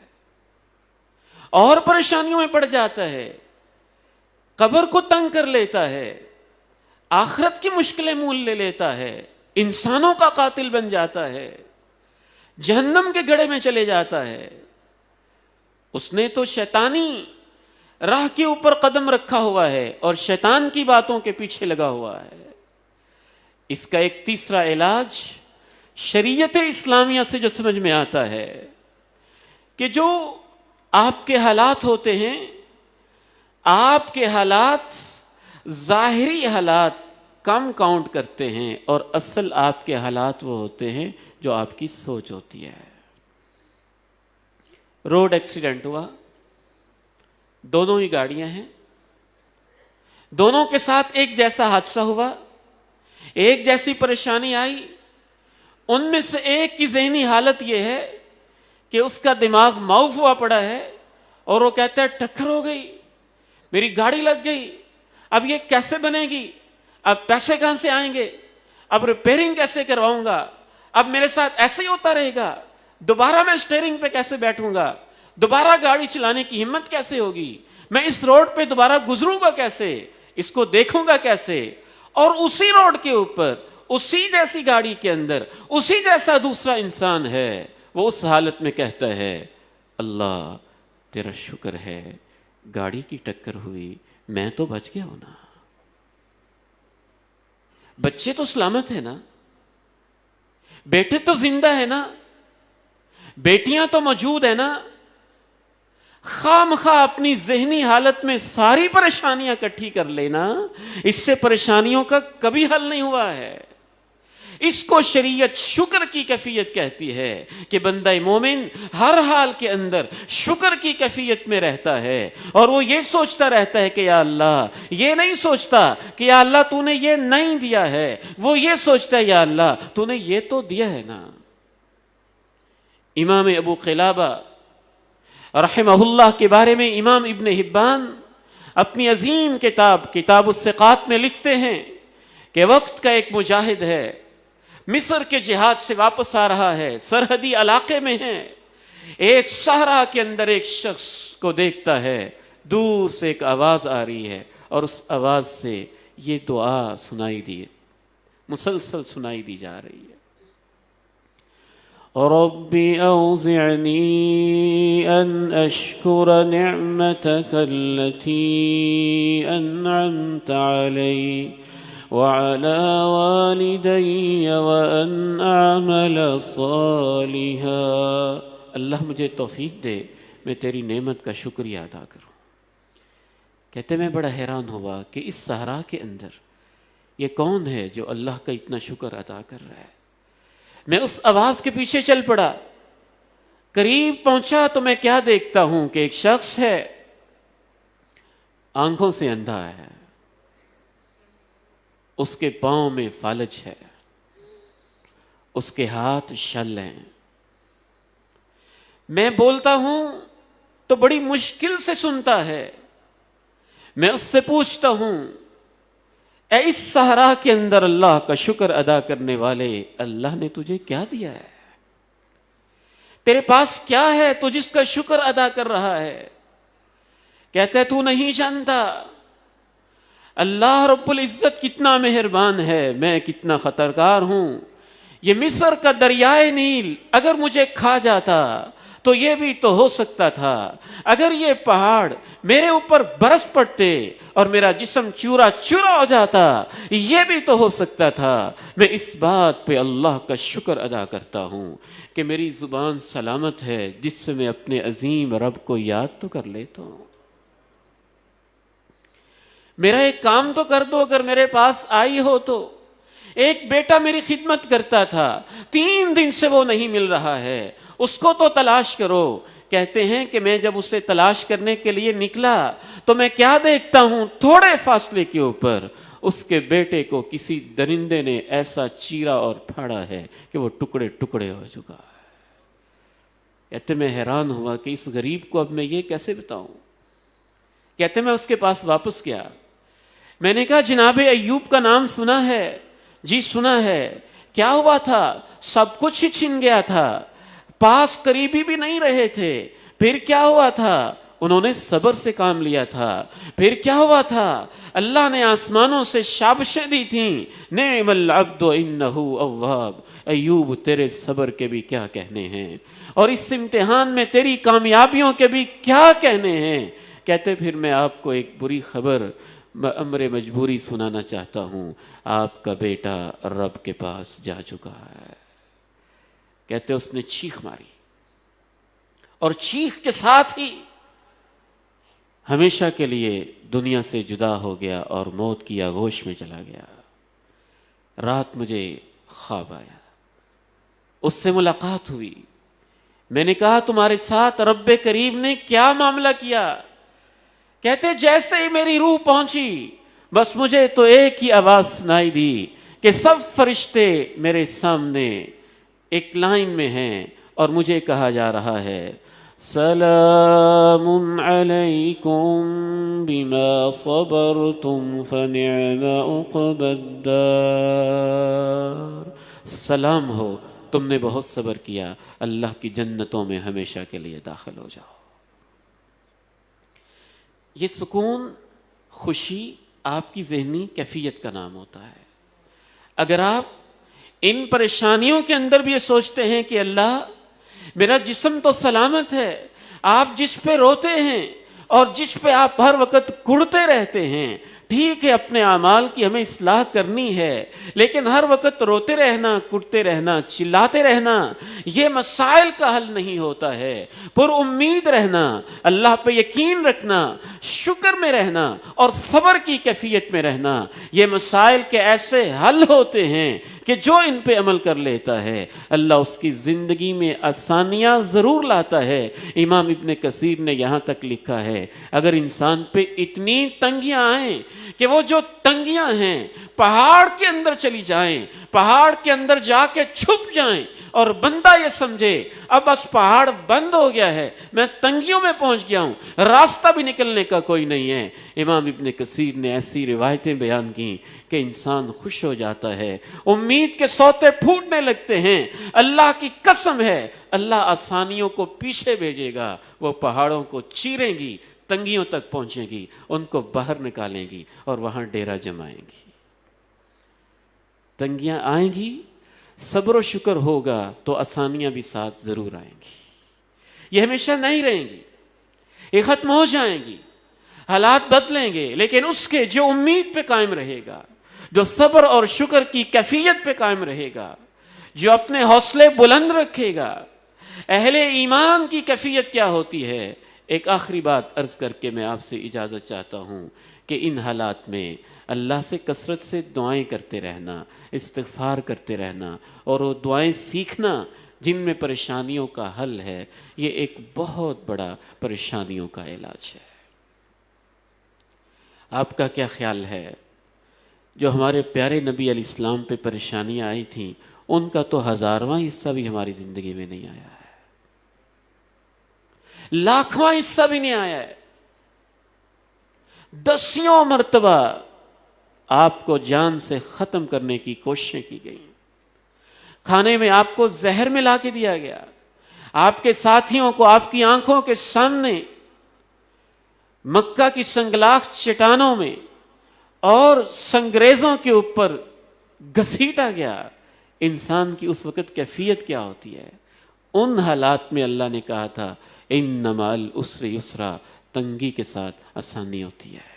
اور پریشانیوں میں پڑ جاتا ہے، قبر کو تنگ کر لیتا ہے، آخرت کی مشکلیں مول لے لیتا ہے، انسانوں کا قاتل بن جاتا ہے، جہنم کے گڑھے میں چلے جاتا ہے۔ اس نے تو شیطانی راہ کے اوپر قدم رکھا ہوا ہے اور شیطان کی باتوں کے پیچھے لگا ہوا ہے۔ اس کا ایک تیسرا علاج شریعت اسلامیہ سے جو سمجھ میں آتا ہے کہ جو آپ کے حالات ہوتے ہیں، آپ کے حالات ظاہری حالات کم کاؤنٹ کرتے ہیں اور اصل آپ کے حالات وہ ہوتے ہیں جو آپ کی سوچ ہوتی ہے۔ روڈ ایکسیڈنٹ ہوا، دونوں ہی گاڑیاں ہیں، دونوں کے ساتھ ایک جیسا حادثہ ہوا، ایک جیسی پریشانی آئی، ان میں سے ایک کی ذہنی حالت یہ ہے کہ اس کا دماغ معاف ہوا پڑا ہے اور وہ کہتا ہے ٹکر ہو گئی، میری گاڑی لگ گئی، اب یہ کیسے بنے گی، اب پیسے کہاں سے آئیں گے، اب ریپیئرنگ کیسے کرواؤں گا، اب میرے ساتھ ایسے ہی ہوتا رہے گا، دوبارہ میں اسٹیئرنگ پہ کیسے بیٹھوں گا، دوبارہ گاڑی چلانے کی ہمت کیسے ہوگی، میں اس روڈ پہ دوبارہ گزروں گا کیسے، اس کو دیکھوں گا کیسے۔ اور اسی روڈ کے اوپر اسی جیسی گاڑی کے اندر اسی جیسا دوسرا انسان ہے، وہ اس حالت میں کہتا ہے اللہ تیرا شکر ہے گاڑی کی ٹکر ہوئی، میں تو بچ گیا ہوں نا، بچے تو سلامت ہے نا، بیٹے تو زندہ ہے نا، بیٹیاں تو موجود ہے نا۔ خواہ مخواہ اپنی ذہنی حالت میں ساری پریشانیاں اکٹھی کر لینا، اس سے پریشانیوں کا کبھی حل نہیں ہوا ہے۔ اس کو شریعت شکر کی کیفیت کہتی ہے کہ بندہ مومن ہر حال کے اندر شکر کی کیفیت میں رہتا ہے اور وہ یہ سوچتا رہتا ہے کہ یا اللہ، یہ نہیں سوچتا کہ یا اللہ تو نے یہ نہیں دیا ہے، وہ یہ سوچتا ہے یا اللہ تو نے یہ تو دیا ہے نا۔ امام ابو قلابہ رحمہ اللہ کے بارے میں امام ابن حبان اپنی عظیم کتاب الثقات میں لکھتے ہیں کہ وقت کا ایک مجاہد ہے، مصر کے جہاد سے واپس آ رہا ہے، سرحدی علاقے میں ہے، ایک صحرا کے اندر ایک شخص کو دیکھتا ہے، دور سے ایک آواز آ رہی ہے اور اس آواز سے یہ دعا مسلسل سنائی دی جا رہی ہے۔ رب أوزعني أن أشكر نعمتك التي أنعمت علي وعلى والدي وأن أعمل صالحا. اللہ مجھے توفیق دے میں تیری نعمت کا شکریہ ادا کروں. کہتے میں بڑا حیران ہوا کہ اس صحرا کے اندر یہ کون ہے جو اللہ کا اتنا شکر ادا کر رہا ہے. میں اس آواز کے پیچھے چل پڑا. قریب پہنچا تو میں کیا دیکھتا ہوں کہ ایک شخص ہے, آنکھوں سے اندھا ہے, اس کے پاؤں میں فالج ہے, اس کے ہاتھ شل ہیں. میں بولتا ہوں تو بڑی مشکل سے سنتا ہے. میں اس سے پوچھتا ہوں اے اس صحرا کے اندر اللہ کا شکر ادا کرنے والے, اللہ نے تجھے کیا دیا ہے؟ تیرے پاس کیا ہے تو جس کا شکر ادا کر رہا ہے؟ کہتا ہے تو نہیں جانتا اللہ رب العزت کتنا مہربان ہے, میں کتنا خطرکار ہوں. یہ مصر کا دریائے نیل اگر مجھے کھا جاتا تو یہ بھی تو ہو سکتا تھا. اگر یہ پہاڑ میرے اوپر برس پڑتے اور میرا جسم چورا چورا ہو جاتا, یہ بھی تو ہو سکتا تھا. میں اس بات پہ اللہ کا شکر ادا کرتا ہوں کہ میری زبان سلامت ہے, جس سے میں اپنے عظیم رب کو یاد تو کر لیتا ہوں. میرا ایک کام تو کر دو اگر میرے پاس آئی ہو تو. ایک بیٹا میری خدمت کرتا تھا, 3 دن سے وہ نہیں مل رہا ہے, اس کو تو تلاش کرو. کہتے ہیں کہ میں جب اسے تلاش کرنے کے لیے نکلا تو میں کیا دیکھتا ہوں, تھوڑے فاصلے کے اوپر اس کے بیٹے کو کسی درندے نے ایسا چیرا اور پھاڑا ہے کہ وہ ٹکڑے ٹکڑے ہو چکا ہے. کہتے میں حیران ہوا کہ اس غریب کو اب میں یہ کیسے بتاؤں. کہتے میں اس کے پاس واپس گیا. میں نے کہا جناب ایوب کا نام سنا ہے؟ جی سنا ہے. کیا ہوا تھا؟ سب کچھ ہی چھن گیا تھا, پاس قریبی بھی نہیں رہے تھے. پھر کیا ہوا تھا؟ انہوں نے صبر سے کام لیا تھا. پھر کیا ہوا تھا؟ اللہ نے آسمانوں سے شابشیں دی تھیں. نعم العبد انہ اواب. ایوب تیرے صبر کے بھی کیا کہنے ہیں, اور اس امتحان میں تیری کامیابیوں کے بھی کیا کہنے ہیں. کہتے پھر میں آپ کو ایک بری خبر امر مجبوری سنانا چاہتا ہوں, آپ کا بیٹا رب کے پاس جا چکا ہے. کہتے اس نے چیخ ماری اور چیخ کے ساتھ ہی ہمیشہ کے لیے دنیا سے جدا ہو گیا اور موت کی آغوش میں چلا گیا. رات مجھے خواب آیا, اس سے ملاقات ہوئی. میں نے کہا تمہارے ساتھ رب کریم نے کیا معاملہ کیا؟ کہتے جیسے ہی میری روح پہنچی بس مجھے تو ایک ہی آواز سنائی دی کہ سب فرشتے میرے سامنے ایک لائن میں ہیں اور مجھے کہا جا رہا ہے سلام علیکم بما صبرتم فنعم عقبی الدار. سلام ہو, تم نے بہت صبر کیا, اللہ کی جنتوں میں ہمیشہ کے لیے داخل ہو جاؤ. یہ سکون, خوشی آپ کی ذہنی کیفیت کا نام ہوتا ہے. اگر آپ ان پریشانیوں کے اندر بھی یہ سوچتے ہیں کہ اللہ میرا جسم تو سلامت ہے, آپ جس پہ روتے ہیں اور جس پہ آپ ہر وقت کڑتے رہتے ہیں, ٹھیک ہے اپنے اعمال کی ہمیں اصلاح کرنی ہے, لیکن ہر وقت روتے رہنا, کٹتے رہنا, چلاتے رہنا یہ مسائل کا حل نہیں ہوتا ہے. پر امید رہنا, اللہ پہ یقین رکھنا, شکر میں رہنا اور صبر کی کیفیت میں رہنا, یہ مسائل کے ایسے حل ہوتے ہیں کہ جو ان پہ عمل کر لیتا ہے اللہ اس کی زندگی میں آسانیاں ضرور لاتا ہے. امام ابن کثیر نے یہاں تک لکھا ہے اگر انسان پہ اتنی تنگیاں آئیں کہ وہ جو تنگیاں ہیں پہاڑ کے اندر چلی جائیں, پہاڑ کے اندر جا کے چھپ جائیں اور بندہ یہ سمجھے اب بس پہاڑ بند ہو گیا ہے, میں تنگیوں میں پہنچ گیا ہوں, راستہ بھی نکلنے کا کوئی نہیں ہے. امام ابن کثیر نے ایسی روایتیں بیان کی کہ انسان خوش ہو جاتا ہے, امید کے سوتے پھوٹنے لگتے ہیں. اللہ کی قسم ہے اللہ آسانیوں کو پیچھے بھیجے گا, وہ پہاڑوں کو چیریں گی, تنگیوں تک پہنچیں گی, ان کو باہر نکالیں گی اور وہاں ڈیرا جمائیں گی. تنگیاں آئیں گی صبر و شکر ہوگا تو آسانیاں بھی ساتھ ضرور آئیں گی. یہ ہمیشہ نہیں رہیں گی, یہ ختم ہو جائیں گی, حالات بدلیں گے, لیکن اس کے جو امید پہ قائم رہے گا, جو صبر اور شکر کی کیفیت پہ قائم رہے گا, جو اپنے حوصلے بلند رکھے گا. اہل ایمان کی کیفیت کیا ہوتی ہے؟ ایک آخری بات عرض کر کے میں آپ سے اجازت چاہتا ہوں کہ ان حالات میں اللہ سے کثرت سے دعائیں کرتے رہنا, استغفار کرتے رہنا, اور وہ دعائیں سیکھنا جن میں پریشانیوں کا حل ہے, یہ ایک بہت بڑا پریشانیوں کا علاج ہے. آپ کا کیا خیال ہے جو ہمارے پیارے نبی علیہ السلام پہ پریشانیاں آئی تھیں, ان کا تو 1000واں حصہ بھی ہماری زندگی میں نہیں آیا ہے, لاکھواں حصہ بھی نہیں آیا ہے. 10 مرتبہ آپ کو جان سے ختم کرنے کی کوششیں کی گئیں. کھانے میں آپ کو زہر ملا کے دیا گیا, آپ کے ساتھیوں کو آپ کی آنکھوں کے سامنے مکہ کی سنگلاخ چٹانوں میں اور سنگریزوں کے اوپر گھسیٹا گیا. انسان کی اس وقت کیفیت کیا ہوتی ہے؟ ان حالات میں اللہ نے کہا تھا ان مع العسر یسرا, تنگی کے ساتھ آسانی ہوتی ہے,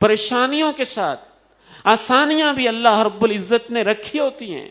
پریشانیوں کے ساتھ آسانیاں بھی اللہ رب العزت نے رکھی ہوتی ہیں.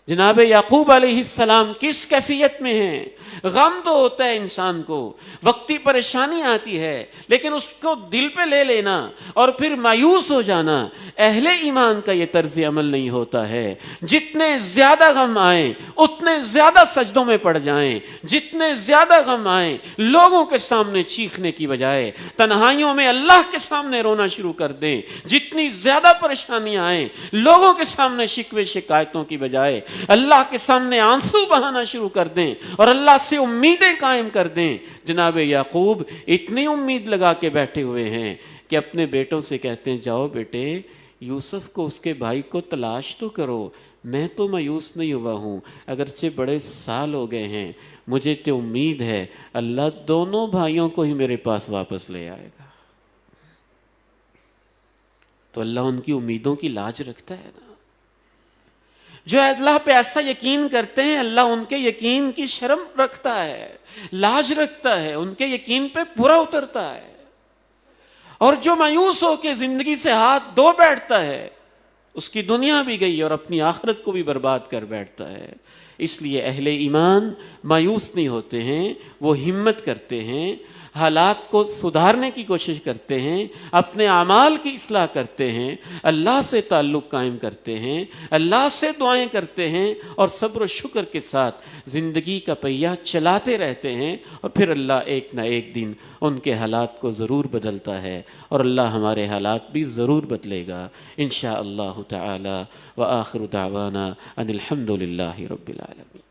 جناب یعقوب علیہ السلام کس کیفیت میں ہیں؟ غم تو ہوتا ہے انسان کو, وقتی پریشانی آتی ہے, لیکن اس کو دل پہ لے لینا اور پھر مایوس ہو جانا, اہل ایمان کا یہ طرز عمل نہیں ہوتا ہے. جتنے زیادہ غم آئیں اتنے زیادہ سجدوں میں پڑ جائیں, جتنے زیادہ غم آئیں لوگوں کے سامنے چیخنے کی بجائے تنہائیوں میں اللہ کے سامنے رونا شروع کر دیں. جتنی زیادہ پریشانیاں آئیں لوگوں کے سامنے شکوے شکایتوں کی بجائے اللہ کے سامنے آنسو بہانا شروع کر دیں اور اللہ سے امیدیں قائم کر دیں. جناب یعقوب اتنی امید لگا کے بیٹھے ہوئے ہیں کہ اپنے بیٹوں سے کہتے ہیں جاؤ بیٹے یوسف کو اس کے بھائی کو تلاش تو کرو, میں تو مایوس نہیں ہوا ہوں, اگرچہ بڑے سال ہو گئے ہیں, مجھے تو امید ہے اللہ دونوں بھائیوں کو ہی میرے پاس واپس لے آئے گا. تو اللہ ان کی امیدوں کی لاج رکھتا ہے نا. جو اللہ پہ ایسا یقین کرتے ہیں اللہ ان کے یقین کی شرم رکھتا ہے, لاج رکھتا ہے, ان کے یقین پہ پورا اترتا ہے. اور جو مایوس ہو کے زندگی سے ہاتھ دھو بیٹھتا ہے اس کی دنیا بھی گئی اور اپنی آخرت کو بھی برباد کر بیٹھتا ہے. اس لیے اہل ایمان مایوس نہیں ہوتے ہیں, وہ ہمت کرتے ہیں, حالات کو سدھارنے کی کوشش کرتے ہیں, اپنے اعمال کی اصلاح کرتے ہیں, اللہ سے تعلق قائم کرتے ہیں, اللہ سے دعائیں کرتے ہیں اور صبر و شکر کے ساتھ زندگی کا پہیہ چلاتے رہتے ہیں. اور پھر اللہ ایک نہ ایک دن ان کے حالات کو ضرور بدلتا ہے اور اللہ ہمارے حالات بھی ضرور بدلے گا انشاءاللہ تعالی. وآخر دعوانا ان الحمد للہ رب العالمین.